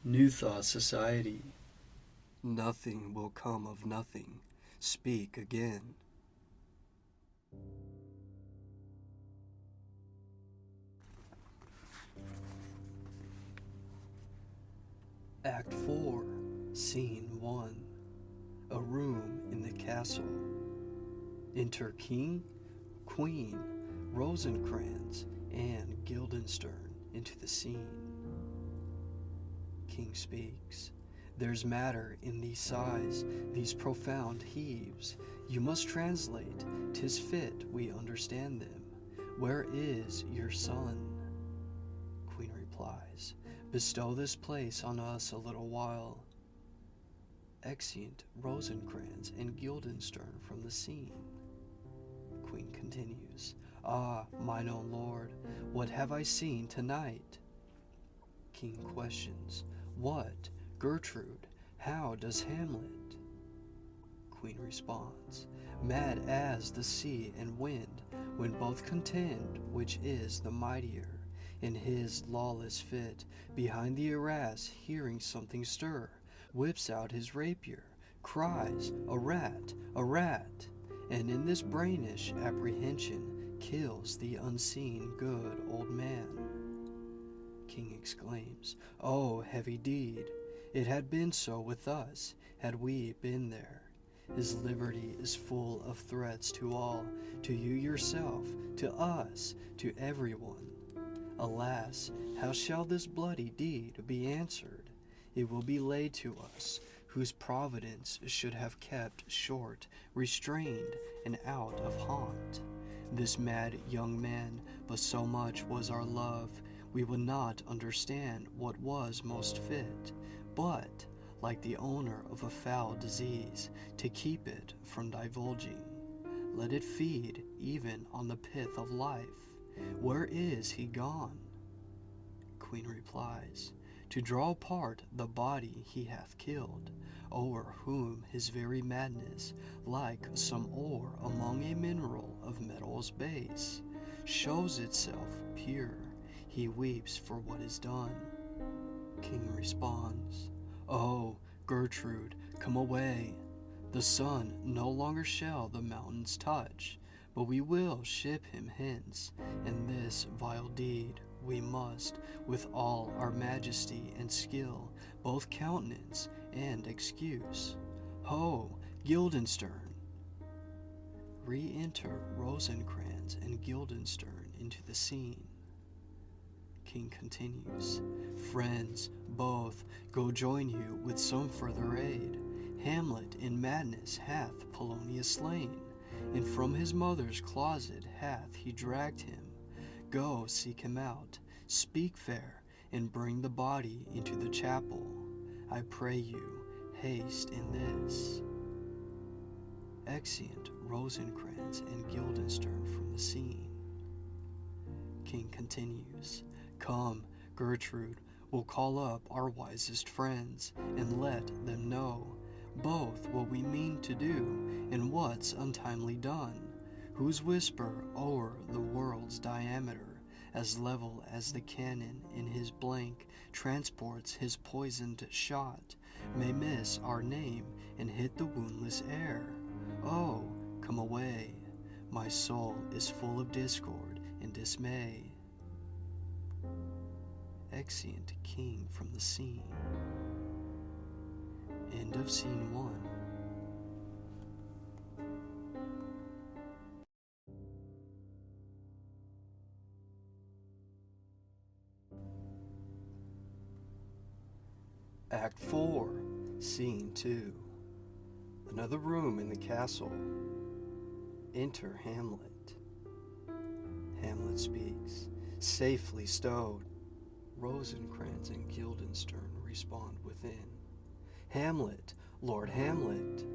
New Thought Society. Nothing will come of nothing. Speak again. Act 4, Scene 1. A room in the castle. Enter King, Queen, Rosencrantz, and Guildenstern into the scene. King speaks. There's matter in these sighs, these profound heaves. You must translate, 'tis fit we understand them. Where is your son? Queen replies, bestow this place on us a little while. Exeunt Rosencrantz and Guildenstern from the scene. Queen continues, Ah, mine own lord, what have I seen tonight? King questions, What, Gertrude, how does Hamlet? Queen responds, Mad as the sea and wind, when both contend which is the mightier. In his lawless fit, behind the arras, hearing something stir, whips out his rapier, cries, A rat, a rat! And in this brainish apprehension, kills the unseen good old man. King exclaims, Oh, heavy deed! It had been so with us, had we been there. His liberty is full of threats to all, to you yourself, to us, to everyone. Alas, how shall this bloody deed be answered? It will be laid to us, whose providence should have kept short, restrained, and out of haunt. This mad young man, but so much was our love, we would not understand what was most fit, but, like the owner of a foul disease, to keep it from divulging. Let it feed even on the pith of life. Where is he gone? Queen replies, To draw apart the body he hath killed, o'er whom his very madness, like some ore among a mineral of metals base, shows itself pure. He weeps for what is done. King responds, Oh, Gertrude, come away. The sun no longer shall the mountains touch, but we will ship him hence, and this vile deed we must, with all our majesty and skill, both countenance and excuse. Ho, Guildenstern! Re-enter Rosencrantz and Guildenstern into the scene. King continues, Friends, both, go join you with some further aid. Hamlet in madness hath Polonius slain, and from his mother's closet hath he dragged him. Go seek him out, speak fair, and bring the body into the chapel. I pray you, haste in this. Exeunt Rosencrantz and Guildenstern from the scene. King continues, Come, Gertrude, we'll call up our wisest friends, and let them know both what we mean to do, and what's untimely done, whose whisper o'er the world's diameter, as level as the cannon in his blank transports his poisoned shot, may miss our name and hit the woundless air. Oh, come away, my soul is full of discord and dismay. Exeunt King from the scene. End of Scene 1. Act 4, Scene 2. Another room in the castle. Enter Hamlet. Hamlet speaks, safely stowed. Rosencrantz and Guildenstern respond within. Hamlet, Lord Hamlet.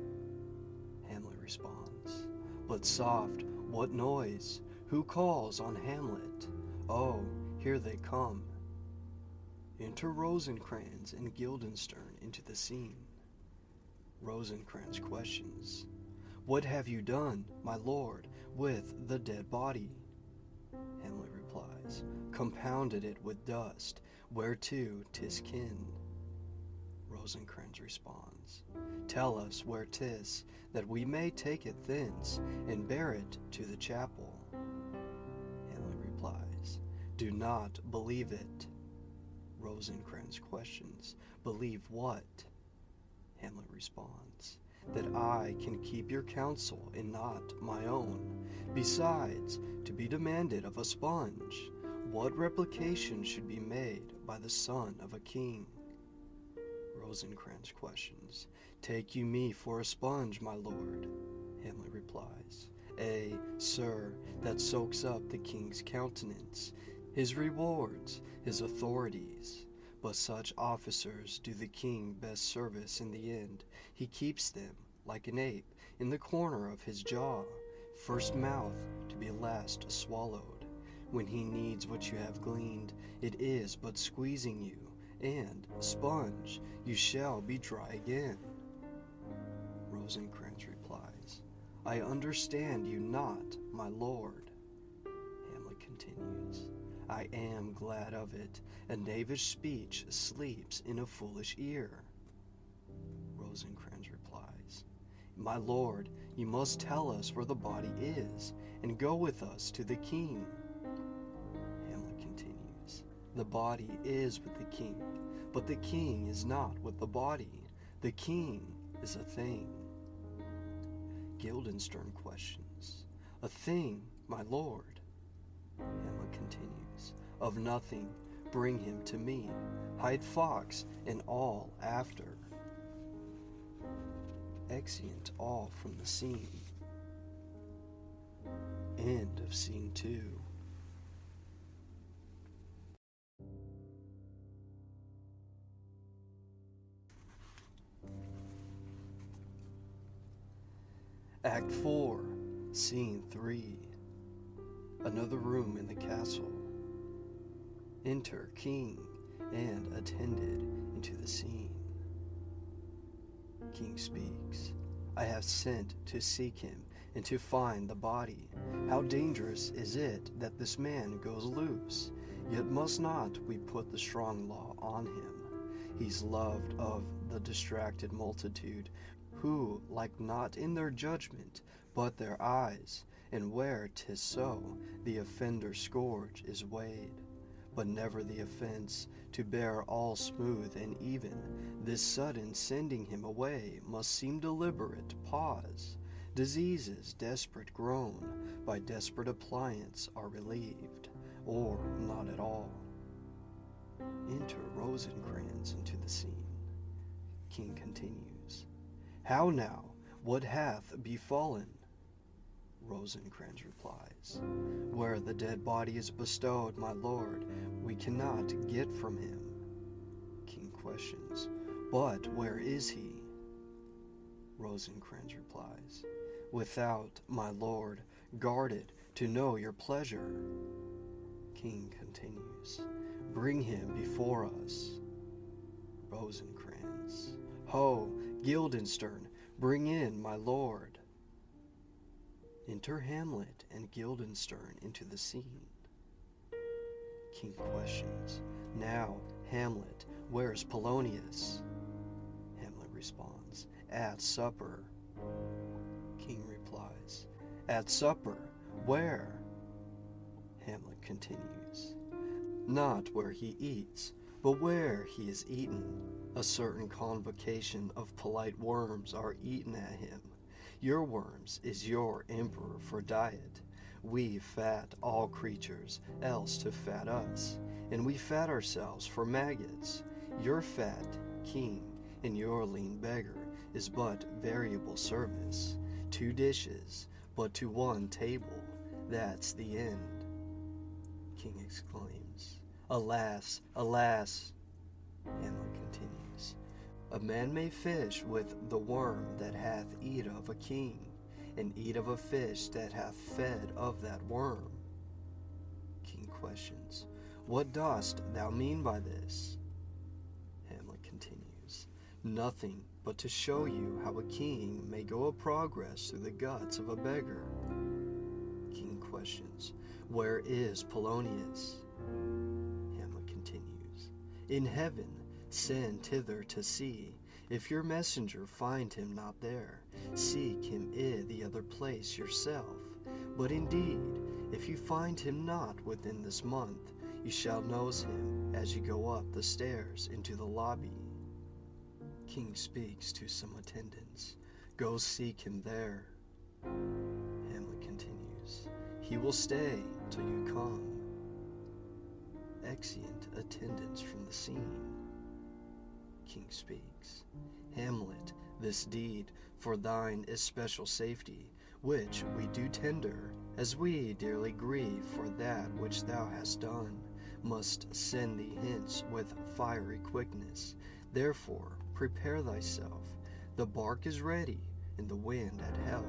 Hamlet responds, But soft, what noise? Who calls on Hamlet? Oh, here they come. Enter Rosencrantz and Guildenstern into the scene. Rosencrantz questions, What have you done, my lord, with the dead body? Hamlet replies, Compounded it with dust, whereto 'tis kin. Rosencrantz responds. Tell us where 'tis, that we may take it thence, and bear it to the chapel. Hamlet replies, Do not believe it. Rosencrantz questions, Believe what? Hamlet responds, That I can keep your counsel and not my own. Besides, to be demanded of a sponge, what replication should be made by the son of a king? Rosencrantz questions, Take you me for a sponge, my lord? Hamlet replies, sir, that soaks up the king's countenance, his rewards, his authorities. But such officers do the king best service in the end. He keeps them, like an ape, in the corner of his jaw, first mouth to be last swallowed. When he needs what you have gleaned, it is but squeezing you, and, sponge, you shall be dry again. Rosencrantz replies, I understand you not, my lord. Hamlet continues, I am glad of it. A knavish speech sleeps in a foolish ear. Rosencrantz replies, My lord, you must tell us where the body is, and go with us to the king. Hamlet continues, The body is with the king, but the king is not with the body. The king is a thing. Guildenstern questions, A thing, my lord? Hamlet continues, Of nothing, bring him to me, hide fox and all after. Exeunt all from the scene. End of Scene 2. Act 4, Scene 3. Another room in the castle. Enter king and attended into the scene. King speaks. I have sent to seek him and to find the body. How dangerous is it that this man goes loose? Yet must not we put the strong law on him. He's loved of the distracted multitude, who like not in their judgment, but their eyes, and where 'tis so, the offender's scourge is weighed. But never the offense to bear all smooth and even. This sudden sending him away must seem deliberate pause. Diseases desperate grown by desperate appliance are relieved, or not at all. Enter Rosencrantz into the scene. King continues, How now? What hath befallen? Rosencrantz replies, Where the dead body is bestowed, my lord, we cannot get from him. King questions, But where is he? Rosencrantz replies, Without, my lord, guarded to know your pleasure. King continues, Bring him before us. Rosencrantz, Ho, Guildenstern, bring in my lord. Enter Hamlet and Guildenstern into the scene. King questions, Now, Hamlet, where's Polonius? Hamlet responds, At supper. King replies, At supper, where? Hamlet continues, Not where he eats, but where he is eaten. A certain convocation of polite worms are eaten at him. Your worms is your emperor for diet. We fat all creatures, else to fat us, and we fat ourselves for maggots. Your fat, king, and your lean beggar is but variable service. 2 dishes, but to 1 table, that's the end. King exclaims, Alas, alas! Hamlet continues, A man may fish with the worm that hath eat of a king, and eat of a fish that hath fed of that worm. King questions, What dost thou mean by this? Hamlet continues, Nothing but to show you how a king may go a progress through the guts of a beggar. King questions, Where is Polonius? Hamlet continues, In heaven, send thither to see. If your messenger find him not there, seek him I' the other place yourself. But indeed, if you find him not within this month, you shall nose him as you go up the stairs into the lobby. King speaks to some attendants. Go seek him there. Hamlet continues. He will stay till you come. Exeunt attendants from the scene. King speaks. Hamlet, this deed for thine especial safety, which we do tender, as we dearly grieve for that which thou hast done, must send thee hence with fiery quickness. Therefore prepare thyself. The bark is ready, and the wind at help.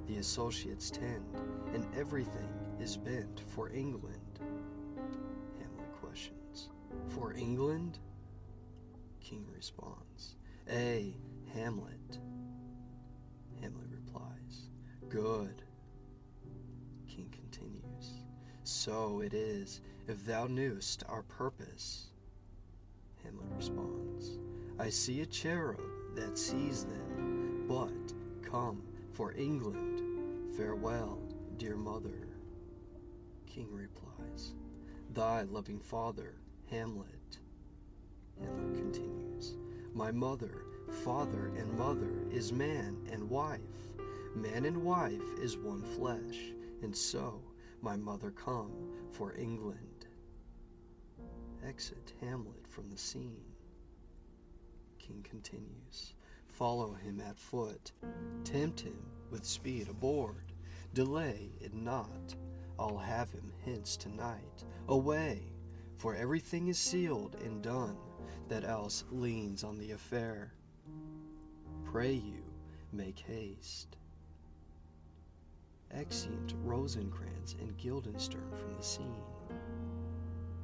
The associates tend, and everything is bent for England. Hamlet questions. For England? King responds. Ay, Hamlet. Hamlet replies. Good. King continues. So it is, if thou knewst our purpose. Hamlet responds. I see a cherub that sees them, but come for England. Farewell, dear mother. King replies. Thy loving father, Hamlet. Hamlet continues. My mother, father, and mother is man and wife. Man and wife is one flesh, and so my mother come for England. Exit Hamlet from the scene. King continues. Follow him at foot. Tempt him with speed aboard. Delay it not. I'll have him hence tonight. Away, for everything is sealed and done that else leans on the affair. Pray you, make haste. Exeunt Rosencrantz and Guildenstern from the scene.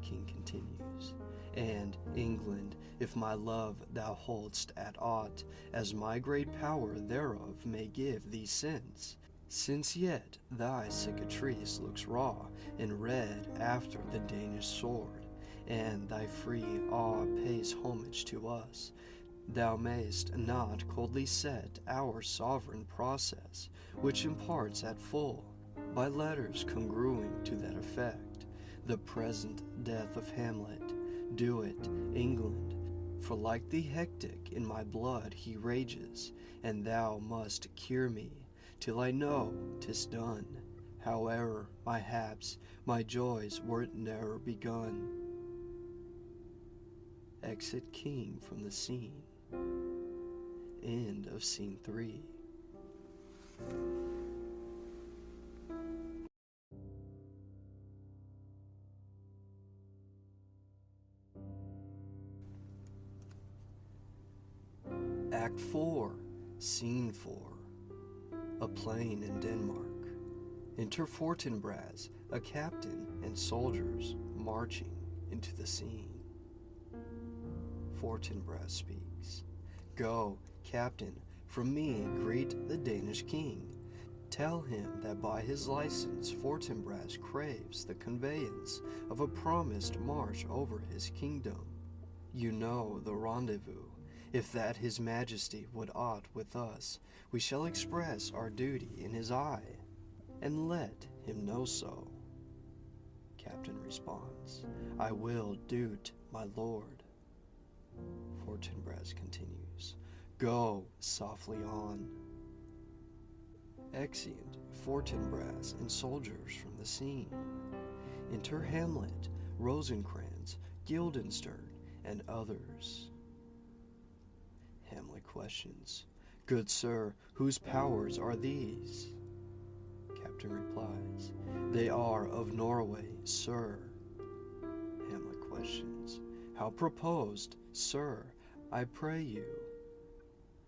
King continues. And, England, if my love thou hold'st at aught, as my great power thereof may give thee sense, since yet thy cicatrice looks raw and red after the Danish sword, and thy free awe pays homage to us, thou mayst not coldly set our sovereign process, which imparts at full, by letters congruing to that effect, the present death of Hamlet. Do it, England, for like the hectic in my blood he rages, and thou must cure me, till I know 'tis done. Howe'er, mayhaps, my joys were ne'er begun. Exit King from the scene. End of Scene 3. Act 4, Scene 4. A plain in Denmark. Enter Fortinbras, a captain, and soldiers marching into the scene. Fortinbras speaks. Go, captain, from me greet the Danish king. Tell him that by his license Fortinbras craves the conveyance of a promised march over his kingdom. You know the rendezvous. If that his majesty would aught with us, we shall express our duty in his eye, and let him know so. Captain responds, I will do't, my lord. Fortinbras continues, go softly on. Exeunt Fortinbras and soldiers from the scene. Enter Hamlet, Rosencrantz, Guildenstern, and others. Hamlet questions, good sir, whose powers are these? Captain replies, they are of Norway, sir. Hamlet questions, how proposed, sir, I pray you?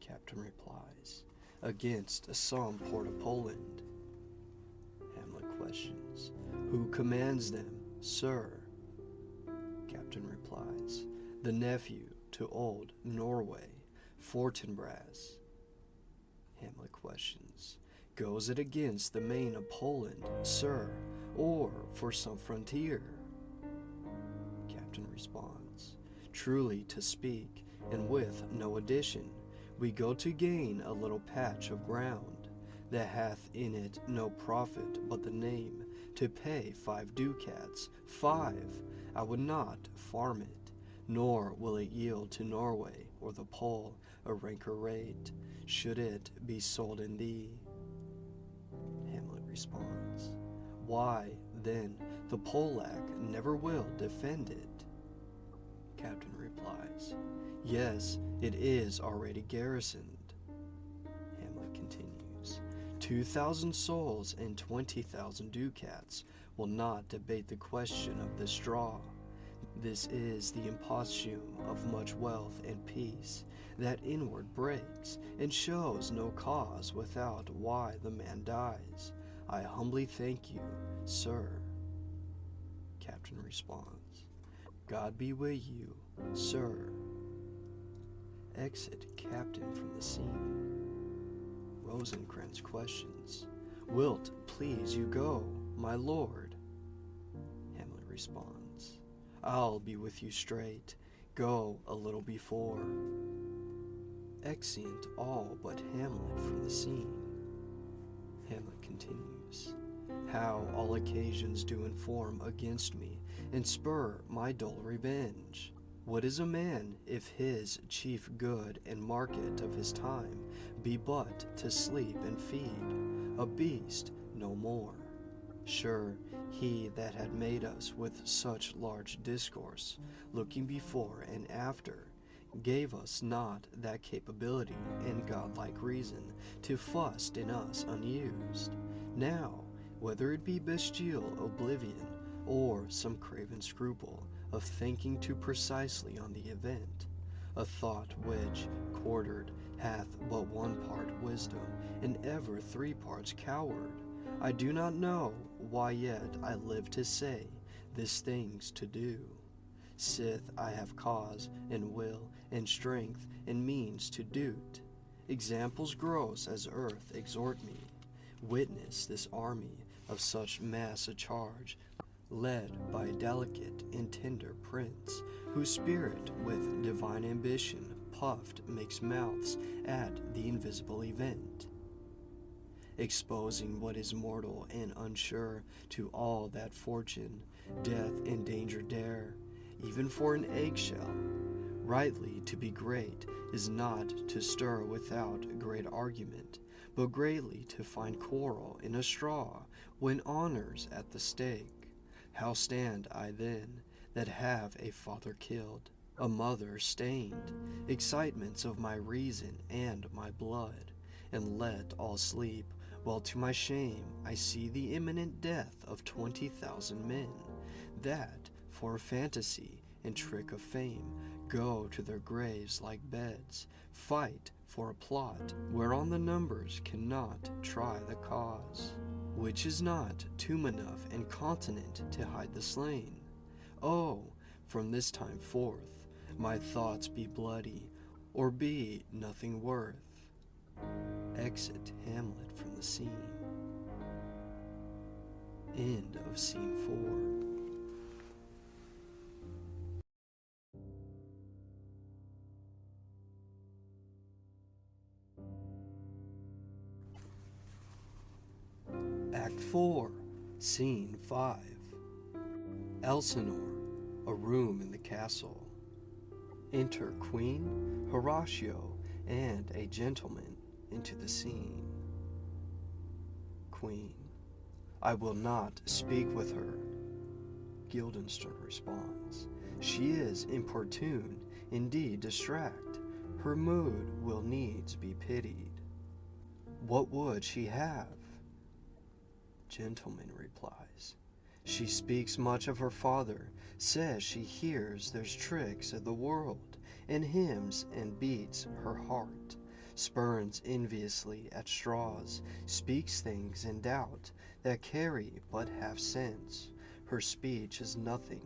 Captain replies, against some port of Poland. Hamlet questions, who commands them, sir? Captain replies, the nephew to old Norway, Fortinbras. Hamlet questions, goes it against the main of Poland, sir, or for some frontier? Captain responds, truly to speak, and with no addition, we go to gain a little patch of ground, that hath in it no profit but the name, to pay 5 ducats, 5, I would not farm it, nor will it yield to Norway or the Pole a ranker rate, should it be sold in thee. Hamlet responds, why, then, the Polack never will defend it. Captain replies, yes, it is already garrisoned. Hamlet continues, 2,000 souls and 20,000 ducats will not debate the question of the straw. This is the impostume of much wealth and peace, that inward breaks, and shows no cause without why the man dies. I humbly thank you, sir. Captain responds, God be with you, sir. Exit Captain from the scene. Rosencrantz questions, wilt please you go, my lord? Hamlet responds, I'll be with you straight, go a little before. Exeunt all but Hamlet from the scene. Hamlet continues, how all occasions do inform against me, and spur my dull revenge. What is a man if his chief good and market of his time be but to sleep and feed? A beast, no more. Sure, he that had made us with such large discourse, looking before and after, gave us not that capability and godlike reason to fuss in us unused. Now, whether it be bestial oblivion, or some craven scruple of thinking too precisely on the event, a thought which, quartered, hath but 1 part wisdom, and ever 3 parts coward, I do not know why yet I live to say this thing's to do. Sith I have cause, and will, and strength, and means to do't. Examples gross as earth exhort me. Witness this army of such mass a charge, led by a delicate and tender prince, whose spirit with divine ambition puffed makes mouths at the invisible event, exposing what is mortal and unsure to all that fortune, death, and danger dare, even for an eggshell. Rightly to be great is not to stir without great argument, but greatly to find quarrel in a straw when honor's at the stake. How stand I then, that have a father killed, a mother stained, excitements of my reason and my blood, and let all sleep, while to my shame I see the imminent death of 20,000 men, that, for a fantasy and trick of fame, go to their graves like beds, fight for a plot, whereon the numbers cannot try the cause, which is not tomb enough and continent to hide the slain. Oh, from this time forth, my thoughts be bloody, or be nothing worth. Exit Hamlet from the scene. End of Scene 4. Act 4, Scene 5. Elsinore, a room in the castle. Enter Queen, Horatio, and a gentleman into the scene. Queen, I will not speak with her. Guildenstern responds, she is importune, indeed distract. Her mood will needs be pitied. What would she have? Gentleman replies, she speaks much of her father, says she hears there's tricks of the world, and hymns and beats her heart, spurns enviously at straws, speaks things in doubt that carry but half sense. Her speech is nothing,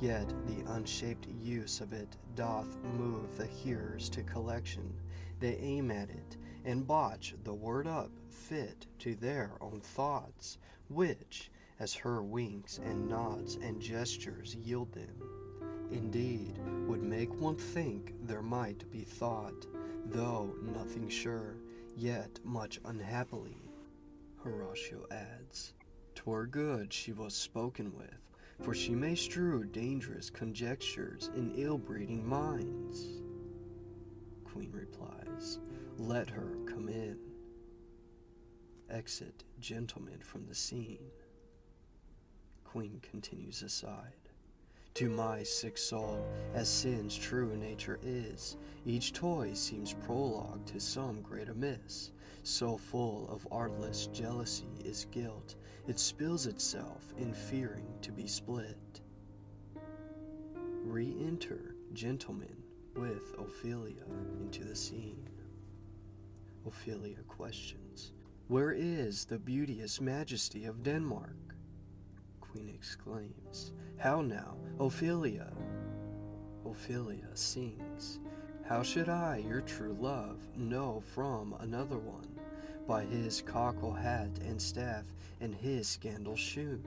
yet the unshaped use of it doth move the hearers to collection. They aim at it, and botch the word up fit to their own thoughts, which, as her winks and nods and gestures yield them, indeed, would make one think there might be thought, though nothing sure, yet much unhappily. Horatio adds, 'Twere good she was spoken with, for she may strew dangerous conjectures in ill-breeding minds. Queen replies, Let her come in. Exit gentlemen from the scene. Queen continues aside. To my sick soul, as sin's true nature is, each toy seems prologue to some great amiss. So full of artless jealousy is guilt, it spills itself in fearing to be split. Re-enter gentlemen with Ophelia into the scene. Ophelia questions, Where is the beauteous majesty of Denmark? Queen exclaims, How now, Ophelia? Ophelia sings, How should I, your true love, know from another one, by his cockle hat and staff, and his scandal shoon?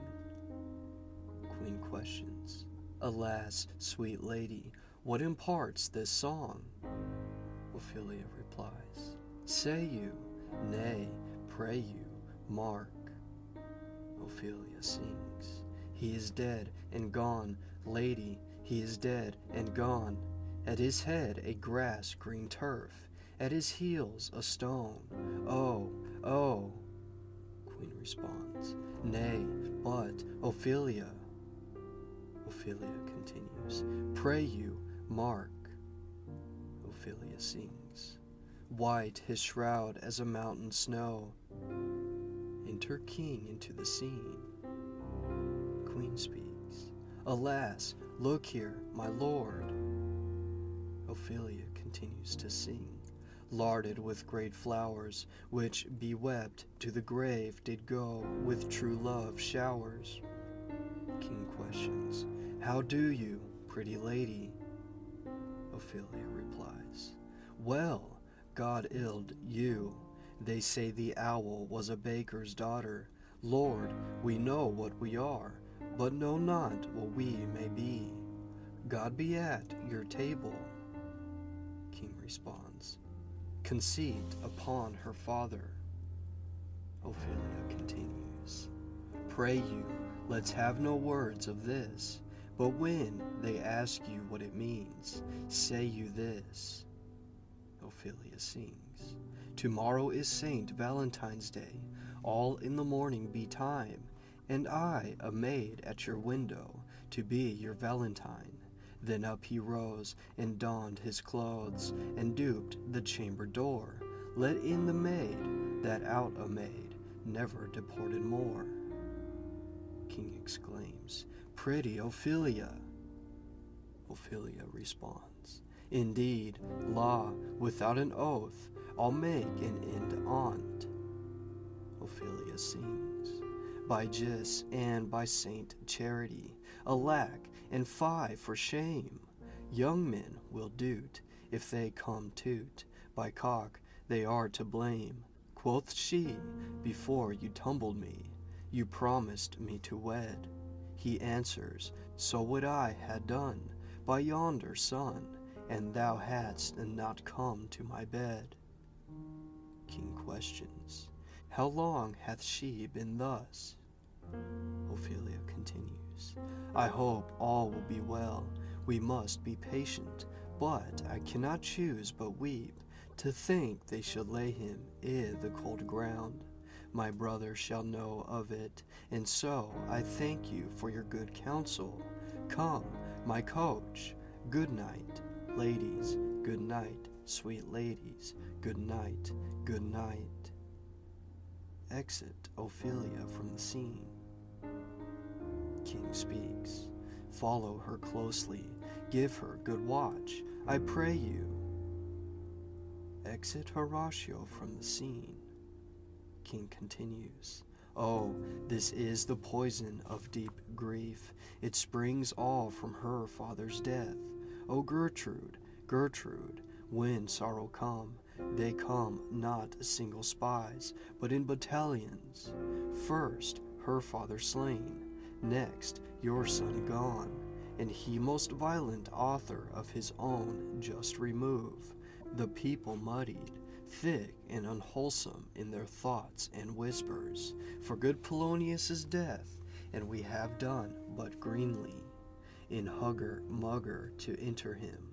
Queen questions, Alas, sweet lady, what imparts this song? Ophelia replies, Say you, nay, pray you, mark. Ophelia sings, He is dead and gone, lady, he is dead and gone. At his head a grass-green turf, at his heels a stone. Oh, oh. Queen responds, Nay, but, Ophelia. Ophelia continues, Pray you, mark. Ophelia sings, White his shroud as a mountain snow. Enter king into the scene. Queen speaks, Alas, look here, my lord. Ophelia continues to sing, Larded with great flowers, which, bewept, to the grave did go with true love showers. King questions, How do you, pretty lady? Ophelia replies, Well, God illed you. They say the owl was a baker's daughter. Lord, we know what we are, but know not what we may be. God be at your table. King responds, Conceit upon her father. Ophelia continues, Pray you, let's have no words of this, but when they ask you what it means, say you this. Ophelia sings, Tomorrow is Saint Valentine's Day, all in the morning be time, and I, a maid at your window, to be your Valentine. Then up he rose, and donned his clothes, and duped the chamber door, let in the maid, that out a maid, never deported more. King exclaims, Pretty Ophelia. Ophelia responds, Indeed, law, without an oath, I'll make an end on't. Ophelia sings, By Gis and by Saint Charity, alack, and fie for shame. Young men will do't, if they come to't, by cock they are to blame. Quoth she, Before you tumbled me, you promised me to wed. He answers, So would I had done, by yonder sun, and thou hadst not come to my bed. King questions, How long hath she been thus? Ophelia continues, I hope all will be well. We must be patient, but I cannot choose but weep, to think they should lay him i' the cold ground. My brother shall know of it, and so I thank you for your good counsel. Come, my coach, good night, ladies, good night, sweet ladies, good night, good night. Exit Ophelia from the scene. King speaks, Follow her closely, give her good watch, I pray you. Exit Horatio from the scene. King continues, Oh, this is the poison of deep grief, it springs all from her father's death. O Gertrude, Gertrude, when sorrow come, they come not single spies, but in battalions. First her father slain, next your son gone, and he most violent author of his own just remove. The people muddied, thick and unwholesome in their thoughts and whispers, for good Polonius's death, and we have done but greenly, in hugger-mugger to enter him.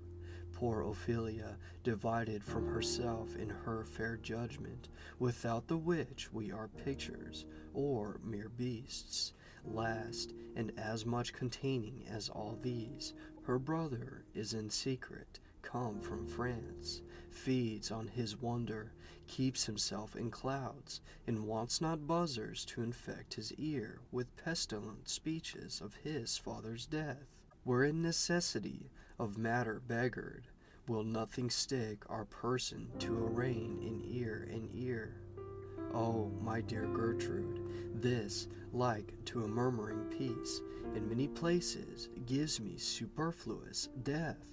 Poor Ophelia, divided from herself in her fair judgment, without the which we are pictures, or mere beasts. Last, and as much containing as all these, her brother is in secret, come from France, feeds on his wonder, keeps himself in clouds, and wants not buzzers to infect his ear with pestilent speeches of his father's death. Wherein necessity of matter beggared, will nothing stick our person to arraign in ear and ear. Oh, my dear Gertrude, this, like to a murmuring peace, in many places gives me superfluous death.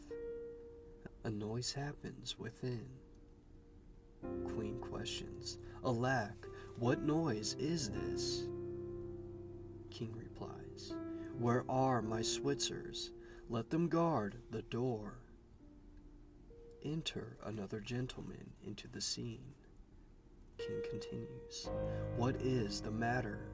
A noise happens within. Queen questions, Alack, what noise is this? King replies, Where are my Switzers? Let them guard the door. Enter another gentleman into the scene. King continues, What is the matter?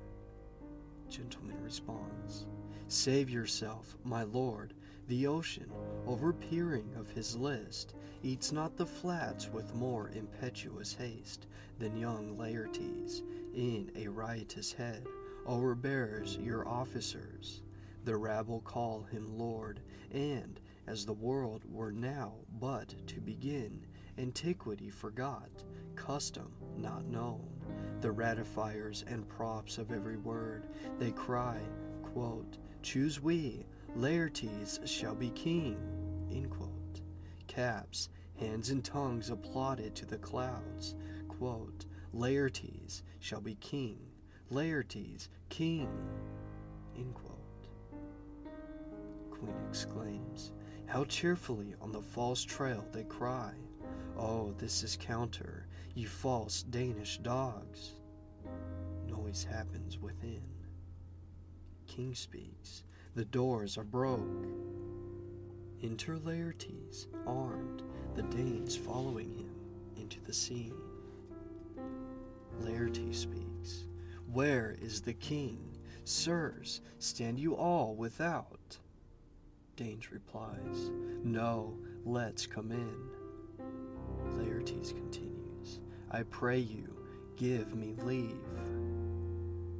Gentleman responds, Save yourself, my lord. The ocean, overpeering of his list, eats not the flats with more impetuous haste than young Laertes, in a riotous head, o'erbears your officers. The rabble call him lord, and, as the world were now but to begin, antiquity forgot, custom not known, the ratifiers and props of every word, they cry, quote, Choose we, Laertes shall be king, end quote. Caps, hands and tongues applauded to the clouds, quote, Laertes shall be king, Laertes king, end quote. Queen exclaims, How cheerfully on the false trail they cry, Oh, this is counter, ye false Danish dogs. Noise happens within. King speaks, the doors are broke. Enter Laertes, armed, the Danes following him into the scene. Laertes speaks, Where is the king? Sirs, stand you all without? Danes replies, No, let's come in. Laertes continues, I pray you, give me leave.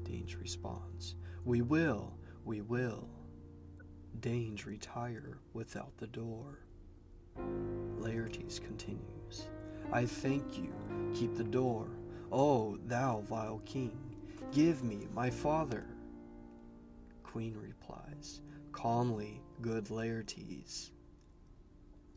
Danes responds, We will. Danes retire without the door. Laertes continues, I thank you, keep the door. O thou vile king, give me my father. Queen replies, Calmly, good Laertes.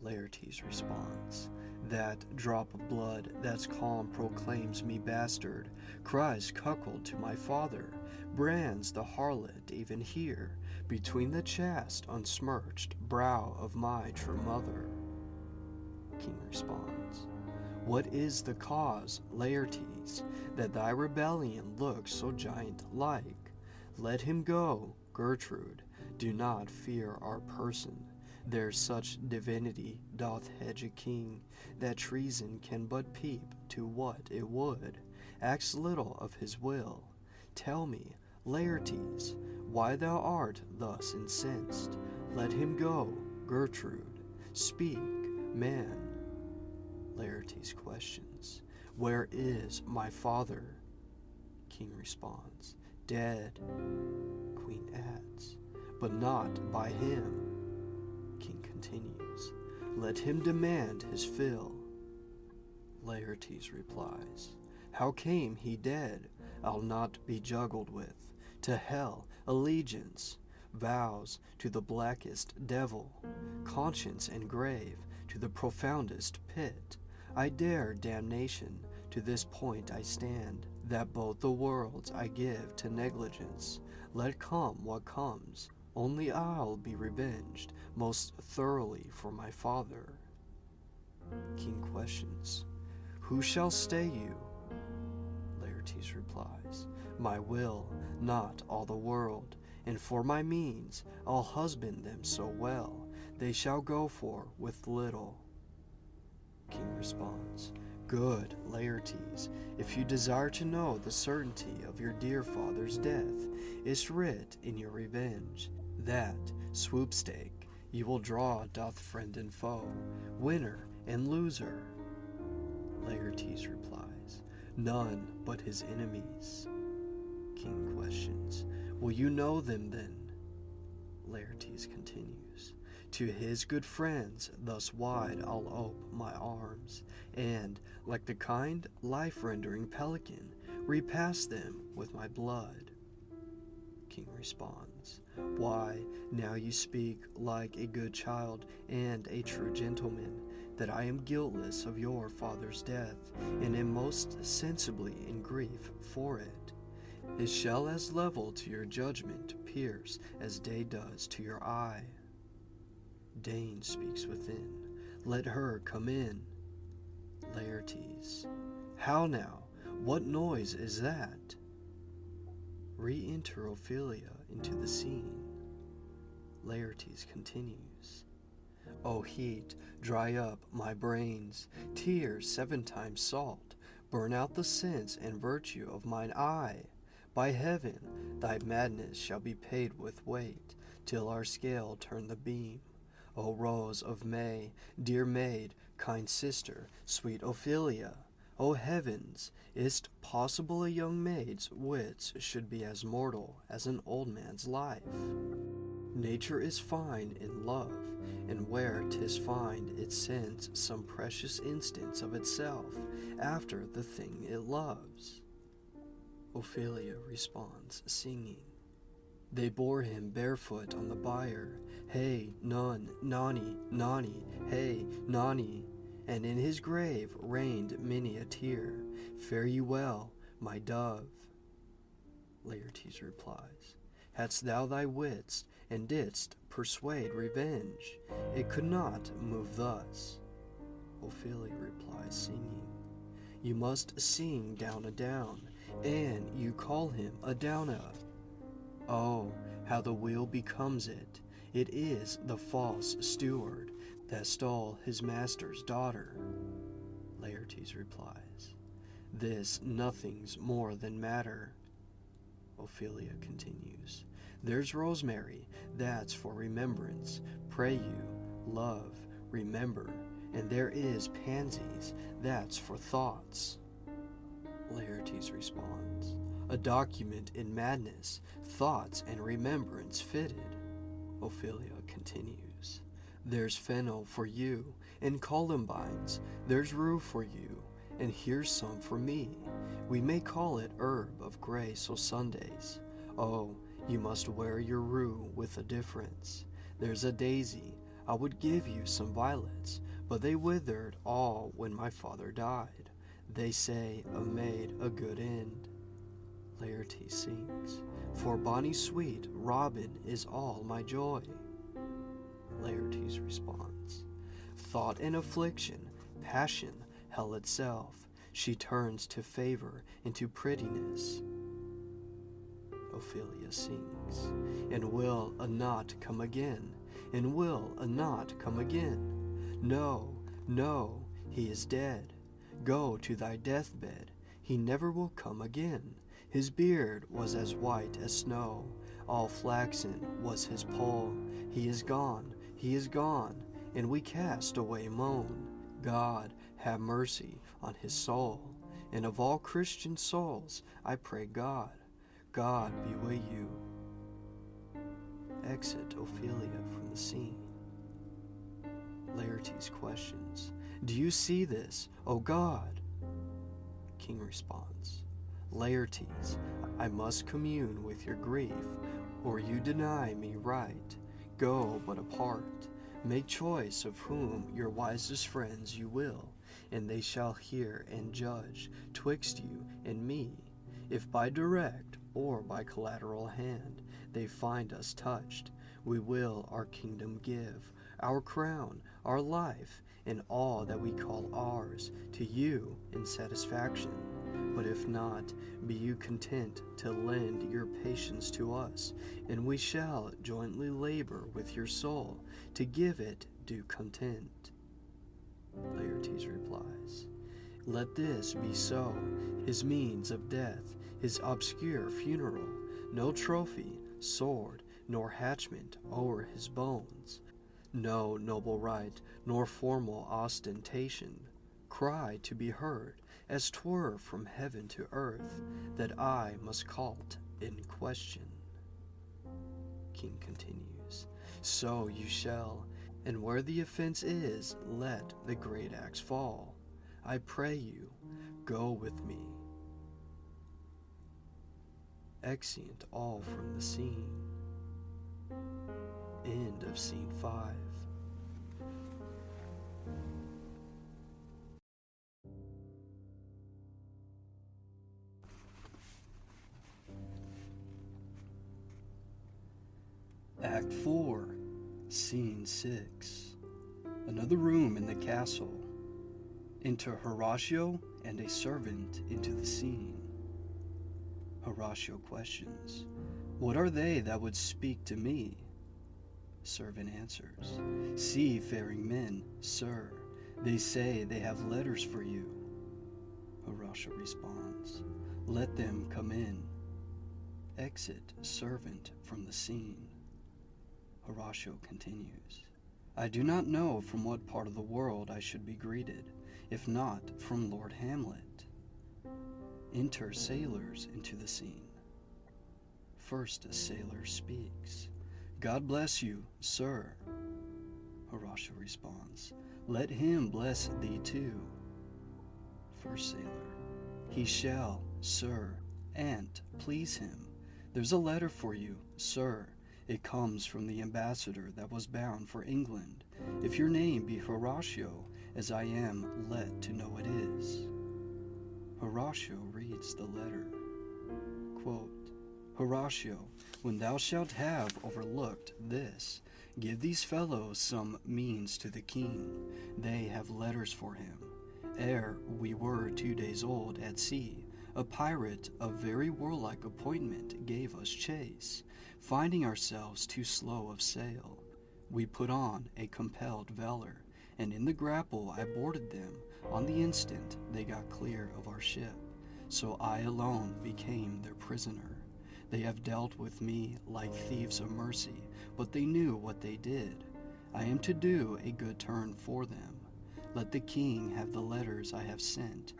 Laertes responds, That drop of blood that's calm proclaims me bastard, cries cuckold to my father, brands the harlot even here, between the chaste unsmirched brow of my true mother. King responds, What is the cause, Laertes, that thy rebellion looks so giant-like? Let him go, Gertrude, do not fear our person. There's such divinity doth hedge a king, that treason can but peep to what it would, acts little of his will. Tell me, Laertes, why thou art thus incensed? Let him go, Gertrude. Speak, man. Laertes questions, Where is my father? King responds, Dead. Queen adds, But not by him. King continues, Let him demand his fill. Laertes replies, How came he dead? I'll not be juggled with. To hell, allegiance, vows to the blackest devil, conscience and grave to the profoundest pit. I dare damnation, to this point I stand, that both the worlds I give to negligence. Let come what comes, only I'll be revenged most thoroughly for my father. King questions, Who shall stay you? Laertes replies, My will, not all the world, and for my means I'll husband them so well, they shall go for with little. King responds, Good, Laertes, if you desire to know the certainty of your dear father's death, it's writ in your revenge, that, swoopstake, you will draw doth friend and foe, winner and loser. Laertes replies, None but his enemies. King questions, Will you know them then? Laertes continues, To his good friends thus wide I'll ope my arms, and, like the kind life-rendering pelican, repass them with my blood. King responds, Why, now you speak like a good child and a true gentleman, that I am guiltless of your father's death, and am most sensibly in grief for it. It shall as level to your judgment pierce as day does to your eye. Dane speaks within, Let her come in. Laertes, How now? What noise is that? Re-enter Ophelia into the scene. Laertes continues, O heat, dry up my brains, tears 7 times salt, burn out the sense and virtue of mine eye. By heaven, thy madness shall be paid with weight, till our scale turn the beam. O Rose of May, dear maid, kind sister, sweet Ophelia, O heavens, is't possible a young maid's wits should be as mortal as an old man's life? Nature is fine in love, and where 'tis fine it sends some precious instance of itself after the thing it loves. Ophelia responds, singing, They bore him barefoot on the bier, hey, nun, nani, nani, hey, nani, and in his grave rained many a tear. Fare you well, my dove. Laertes replies, Hadst thou thy wits, and didst persuade revenge, it could not move thus. Ophelia replies, singing, You must sing down a down, and you call him a downa. Oh, how the wheel becomes it! It is the false steward that stole his master's daughter. Laertes replies, This nothing's more than matter. Ophelia continues, There's rosemary, that's for remembrance, pray you, love, remember, and there is pansies, that's for thoughts. Laertes responds, A document in madness, thoughts and remembrance fitted. Ophelia continues, There's fennel for you, and columbines, there's rue for you, and here's some for me. We may call it herb of grace o' Sundays. Oh, you must wear your rue with a difference. There's a daisy, I would give you some violets, but they withered all when my father died. They say a maid a good end. Laertes sings, For bonny sweet Robin is all my joy. Laertes responds, Thought and affliction, passion, hell itself, she turns to favor and to prettiness. Ophelia sings, And will a not come again, and will a not come again. No, no, he is dead. Go to thy deathbed, he never will come again. His beard was as white as snow, all flaxen was his poll. He is gone, and we cast away moan. God have mercy on his soul, and of all Christian souls I pray God, God be with you. Exit Ophelia from the scene. Laertes questions, Do you see this, O God? King responds, Laertes, I must commune with your grief, or you deny me right. Go but apart, make choice of whom your wisest friends you will, and they shall hear and judge twixt you and me. If by direct or by collateral hand they find us touched, we will our kingdom give, our crown, our life, and all that we call ours, to you in satisfaction. But if not, be you content to lend your patience to us, and we shall jointly labor with your soul to give it due content. Laertes replies, Let this be so, his means of death, his obscure funeral, no trophy, sword, nor hatchment o'er his bones, no noble rite, nor formal ostentation, cry to be heard, as 'twere from heaven to earth, that I must call't in question. King continues, So you shall, and where the offense is, let the great axe fall. I pray you, go with me. Exeunt all from the scene. End of scene 5. Act 4, Scene 6. Another room in the castle. Enter Horatio and a servant into the scene. Horatio questions, What are they that would speak to me? Servant answers, Seafaring men, sir. They say they have letters for you. Horatio responds, Let them come in. Exit servant from the scene. Horatio continues, I do not know from what part of the world I should be greeted, if not from Lord Hamlet. Enter sailors into the scene. First sailor speaks, God bless you, sir. Horatio responds, Let him bless thee too. First sailor, He shall, sir, an't please him. There's a letter for you, sir. It comes from the ambassador that was bound for England. If your name be Horatio, as I am led to know it is. Horatio reads the letter. Quote, Horatio, when thou shalt have overlooked this, give these fellows some means to the king. They have letters for him. Ere we were 2 days old at sea, a pirate of very warlike appointment gave us chase. Finding ourselves too slow of sail, we put on a compelled valor, and in the grapple I boarded them. On the instant they got clear of our ship, so I alone became their prisoner. They have dealt with me like thieves of mercy, but they knew what they did. I am to do a good turn for them. Let the king have the letters I have sent,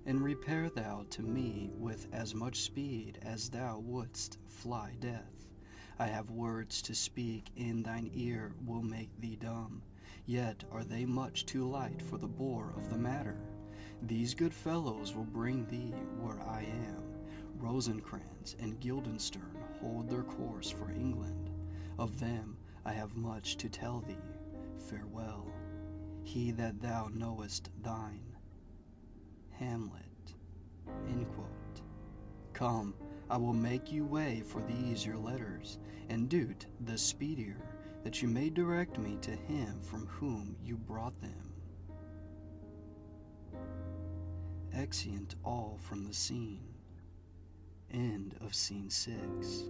and repair thou to me with as much speed as thou wouldst fly death. I have words to speak in thine ear will make thee dumb, yet are they much too light for the bore of the matter. These good fellows will bring thee where I am. Rosencrantz and Guildenstern hold their course for England. Of them I have much to tell thee. Farewell. He that thou knowest thine. Hamlet. End quote. Come, I will make you way for these your letters, and do't the speedier, that you may direct me to him from whom you brought them. Exeunt all from the scene. End of scene 6.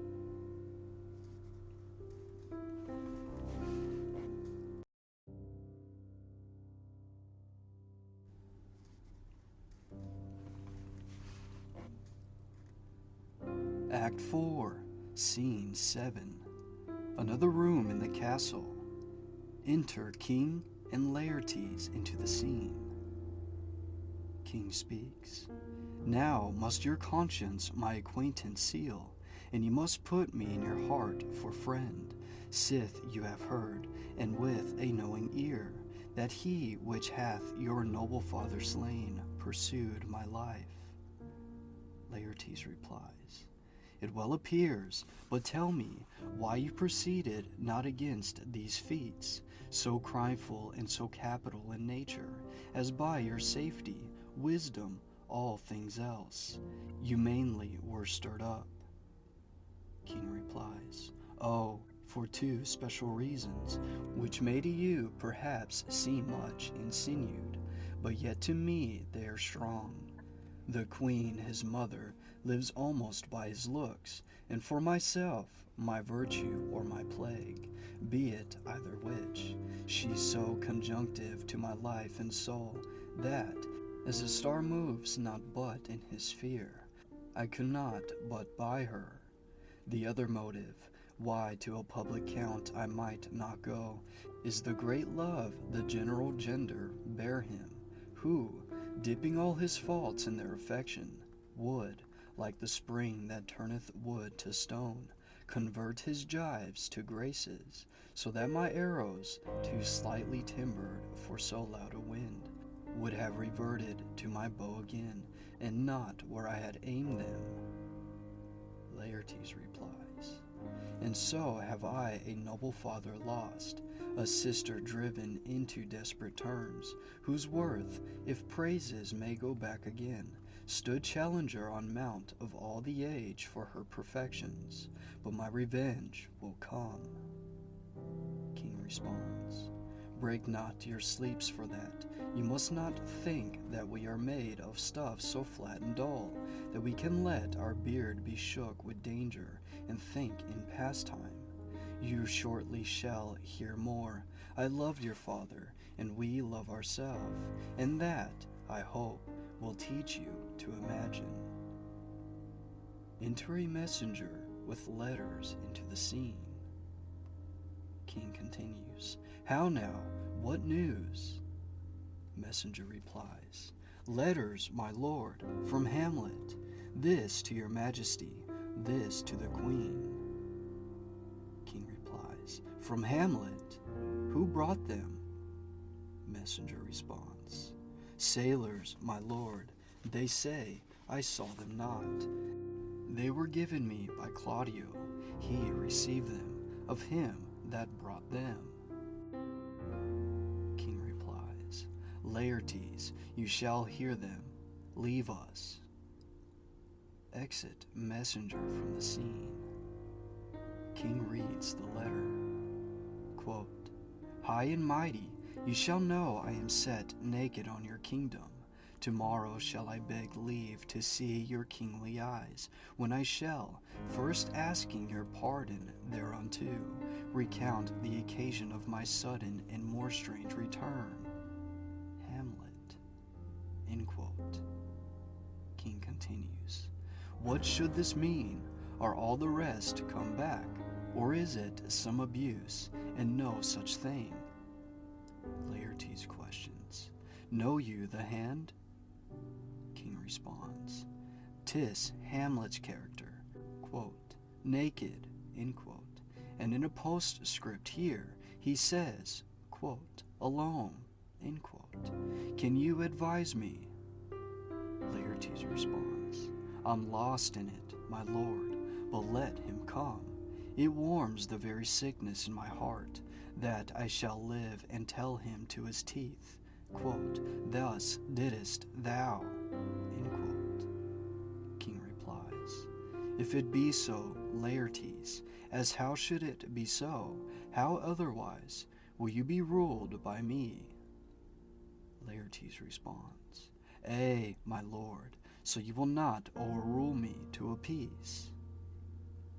Act 4, Scene 7. Another room in the castle. Enter King and Laertes into the scene. King speaks. Now must your conscience my acquaintance seal, and you must put me in your heart for friend, sith you have heard, and with a knowing ear, that he which hath your noble father slain pursued my life. Laertes replies, It well appears, but tell me why you proceeded not against these feats, so crimeful and so capital in nature, as by your safety, wisdom, all things else, you mainly were stirred up. King replies, Oh, for 2 special reasons, which may to you perhaps seem much insinued, but yet to me they are strong. The queen, his mother, lives almost by his looks, and for myself, my virtue or my plague, be it either which, she's so conjunctive to my life and soul, that, as a star moves not but in his sphere, I could not but by her. The other motive, why to a public count I might not go, is the great love the general gender bear him, who, dipping all his faults in their affection, would, like the spring that turneth wood to stone, convert his gyves to graces, so that my arrows, too slightly timbered for so loud a wind, would have reverted to my bow again, and not where I had aimed them. Laertes replies, and so have I a noble father lost, a sister driven into desperate terms, whose worth, if praises may go back again, stood challenger on mount of all the age for her perfections, but my revenge will come. King responds, break not your sleeps for that. You must not think that we are made of stuff so flat and dull, that we can let our beard be shook with danger, and think in pastime. You shortly shall hear more. I loved your father, and we love ourselves, and that, I hope, will teach you to imagine. Enter a messenger with letters into the scene. King continues, how now? What news? Messenger replies, letters, my lord, from Hamlet. This to your majesty, this to the queen. King replies, from Hamlet? Who brought them? Messenger responds, sailors, my lord. They say I saw them not. They were given me by Claudio. He received them of him that brought them. King replies, Laertes, you shall hear them. Leave us. Exit messenger from the scene. King reads the letter. Quote, high and mighty, you shall know I am set naked on your kingdom. Tomorrow shall I beg leave to see your kingly eyes, when I shall, first asking your pardon thereunto, recount the occasion of my sudden and more strange return. Hamlet. End quote. King continues, what should this mean? Are all the rest come back, or is it some abuse, and no such thing? Laertes questions, know you the hand? King responds, 'tis Hamlet's character, quote, naked, end quote, and in a postscript here he says, quote, alone, end quote. Can you advise me? Laertes responds, I'm lost in it, my lord, but let him come. It warms the very sickness in my heart, that I shall live and tell him to his teeth, quote, thus didst thou, end quote. King replies, if it be so, Laertes, as how should it be so? How otherwise will you be ruled by me? Laertes responds, ay, my lord, so you will not overrule me to a peace.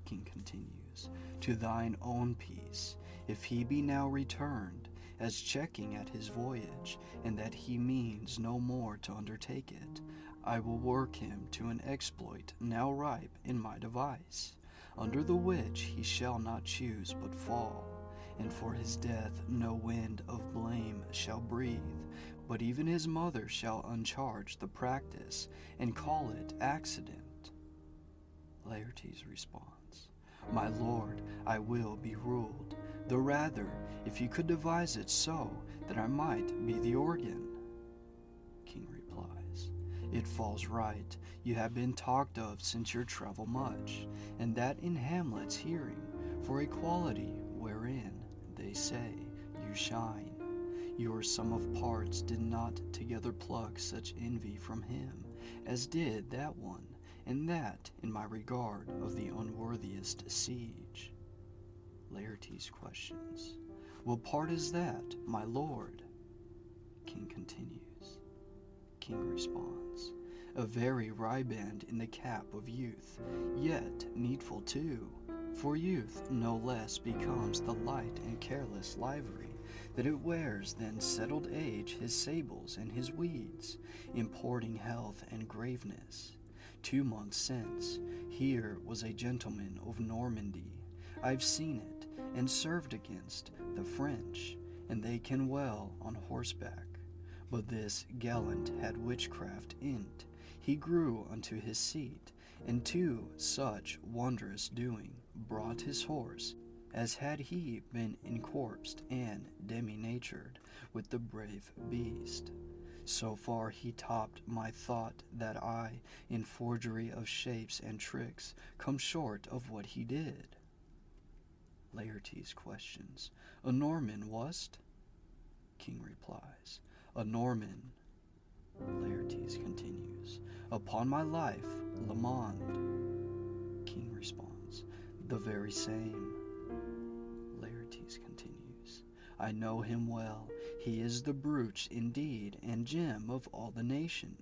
King continues, to thine own peace, if he be now returned, as checking at his voyage, and that he means no more to undertake it, I will work him to an exploit now ripe in my device, under the which he shall not choose but fall, and for his death no wind of blame shall breathe, but even his mother shall uncharge the practice, and call it accident. Laertes responds, my lord, I will be ruled, the rather, if you could devise it so that I might be the organ. King replies, it falls right, you have been talked of since your travel much, and that in Hamlet's hearing, for a quality wherein, they say, you shine. Your sum of parts did not together pluck such envy from him, as did that one, and that in my regard of the unworthiest siege. Laertes questions, what part is that, my lord? King continues. King responds, a very riband in the cap of youth, yet needful too. For youth no less becomes the light and careless livery that it wears than settled age his sables and his weeds, importing health and graveness. 2 months since, here was a gentleman of Normandy. I've seen it, and served against the French, and they can well on horseback. But this gallant had witchcraft in't. He grew unto his seat, and to such wondrous doing brought his horse, as had he been encorpsed and demi-natured with the brave beast. So far he topped my thought that I, in forgery of shapes and tricks, come short of what he did. Laertes questions, A Norman was't? King replies, A Norman. Laertes continues, Upon my life, Le Monde. King responds, The very same. Laertes continues, I know him well. He is the brooch indeed, and gem of all the nation.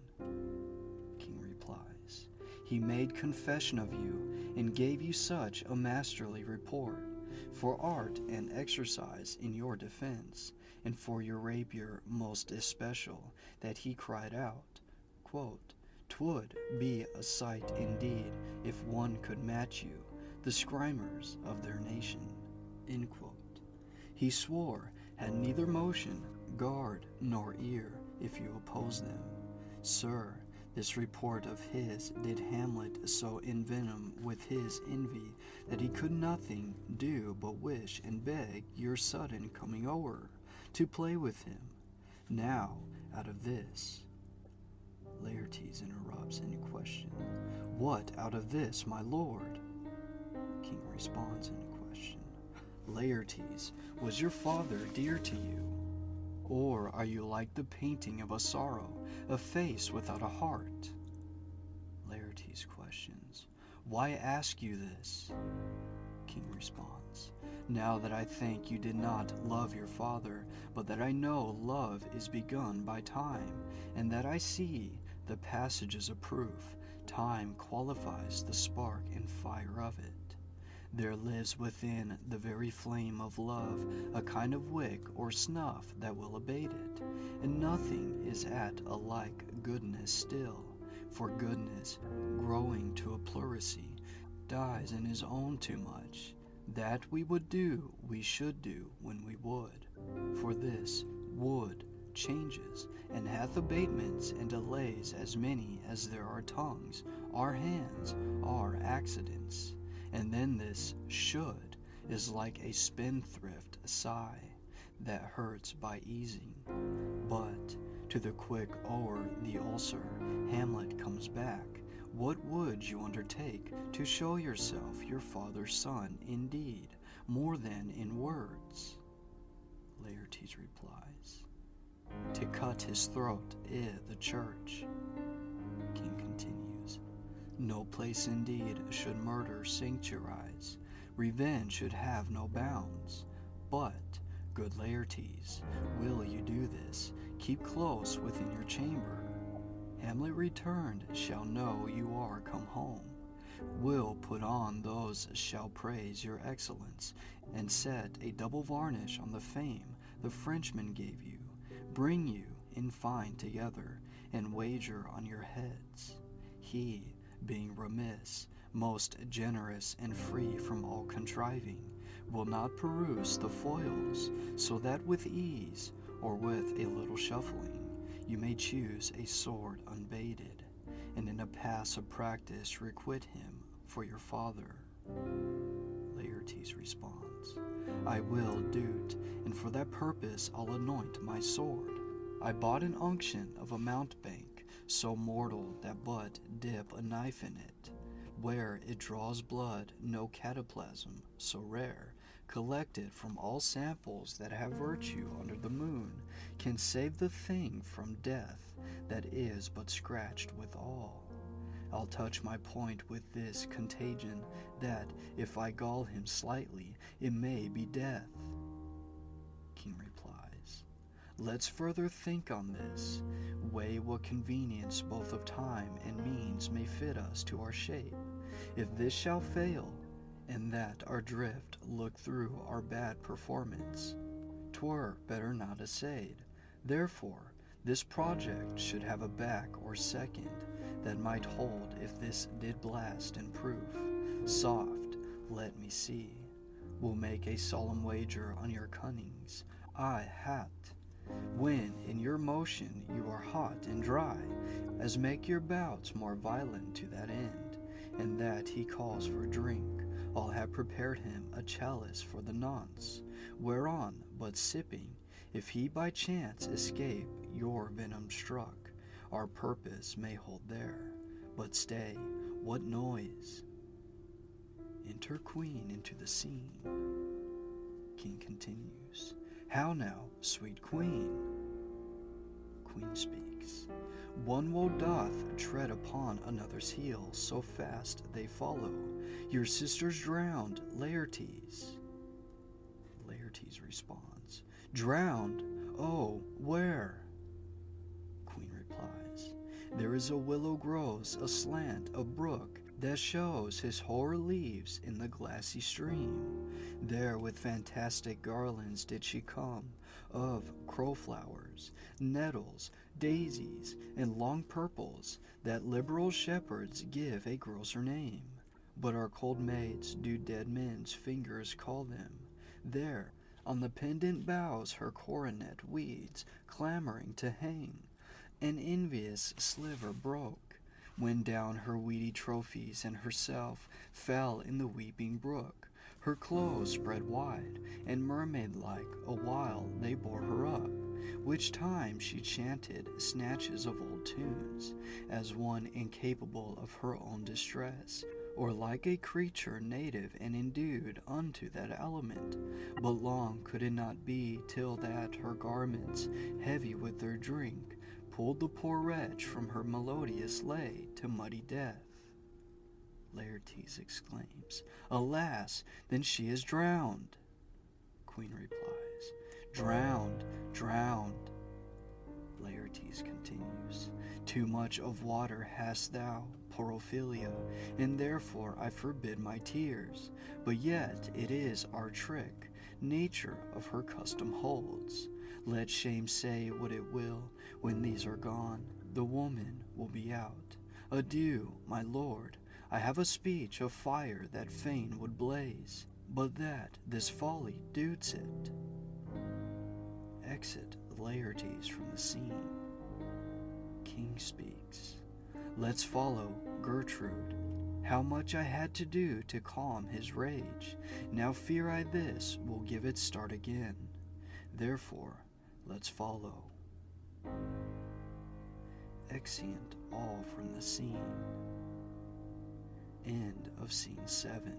King replies, He made confession of you, and gave you such a masterly report, for art and exercise in your defense, and for your rapier most especial, that he cried out, quote, 'Twould be a sight indeed, if one could match you, the scrimmers of their nation. End quote. He swore, had neither motion, guard, nor ear, if you oppose them. Sir, this report of his did Hamlet so envenom with his envy that he could nothing do but wish and beg your sudden coming o'er, to play with him. Now, out of this. Laertes interrupts in question, What out of this, my lord? King responds in question, Laertes, was your father dear to you? Or are you like the painting of a sorrow, a face without a heart? Laertes questions, Why ask you this? King responds, Now that I think you did not love your father, but that I know love is begun by time, and that I see the passages of proof, time qualifies the spark and fire of it. There lives within the very flame of love a kind of wick or snuff that will abate it, and nothing is at a like goodness still, for goodness, growing to a pleurisy, dies in his own too much. That we would do, we should do when we would, for this would changes, and hath abatements and delays as many as there are tongues, are hands, are accidents. And then this should is like a spendthrift sigh that hurts by easing. But to the quick o'er the ulcer, Hamlet comes back. What would you undertake to show yourself your father's son indeed, more than in words? Laertes replies, To cut his throat the church. King continues, No place indeed should murder sanctuarize, revenge should have no bounds. But, good Laertes, will you do this, keep close within your chamber. Hamlet returned shall know you are come home, will put on those shall praise your excellence, and set a double varnish on the fame the Frenchman gave you, bring you in fine together, and wager on your heads. He, being remiss, most generous and free from all contriving, will not peruse the foils, so that with ease, or with a little shuffling, you may choose a sword unbaited, and in a pass of practice requite him for your father. Laertes responds, I will do't, and for that purpose I'll anoint my sword. I bought an unction of a mountebank, so mortal that but dip a knife in it, where it draws blood, no cataplasm, so rare, collected from all samples that have virtue under the moon, can save the thing from death that is but scratched withal. I'll touch my point with this contagion, that if I gall him slightly, it may be death. King replies, Let's further think on this, weigh what convenience both of time and means may fit us to our shape. If this shall fail, and that our drift look through our bad performance, 'twere better not essayed. Therefore, this project should have a back or second that might hold if this did blast and proof. Soft, let me see. We'll make a solemn wager on your cunnings. I hat. When in your motion you are hot and dry, as make your bouts more violent to that end, and that he calls for drink, I'll have prepared him a chalice for the nonce, whereon, but sipping, if he by chance escape your venom struck, our purpose may hold there. But stay, what noise? Enter Queen into the scene. King continues, How now, sweet Queen? Queen speaks, One woe doth tread upon another's heel, so fast they follow. Your sister's drowned, Laertes. Laertes responds, Drowned? Oh, where? Queen replies, There is a willow grows aslant a brook that shows his hoar leaves in the glassy stream. There with fantastic garlands did she come, of crowflowers, nettles, daisies, and long purples, that liberal shepherds give a grosser name. But our cold maids do dead men's fingers call them. There, on the pendant boughs her coronet weeds, clamoring to hang. An envious sliver broke, when down her weedy trophies and herself fell in the weeping brook. Her clothes spread wide, and mermaid-like awhile they bore her up, which time she chanted snatches of old tunes, as one incapable of her own distress, or like a creature native and endued unto that element. But long could it not be till that her garments, heavy with their drink, pulled the poor wretch from her melodious lay to muddy death. Laertes exclaims, Alas, then she is drowned. Queen replies, Drowned, drowned. Laertes continues, Too much of water hast thou, poor Ophelia, and therefore I forbid my tears. But yet it is our trick, nature of her custom holds. Let shame say what it will, when these are gone, the woman will be out. Adieu, my lord, I have a speech of fire that fain would blaze, but that this folly doots it. Exit Laertes from the scene. King speaks, Let's follow Gertrude. How much I had to do to calm his rage, now fear I this will give it start again. Therefore, let's follow. Exeunt all from the scene. End of scene 7.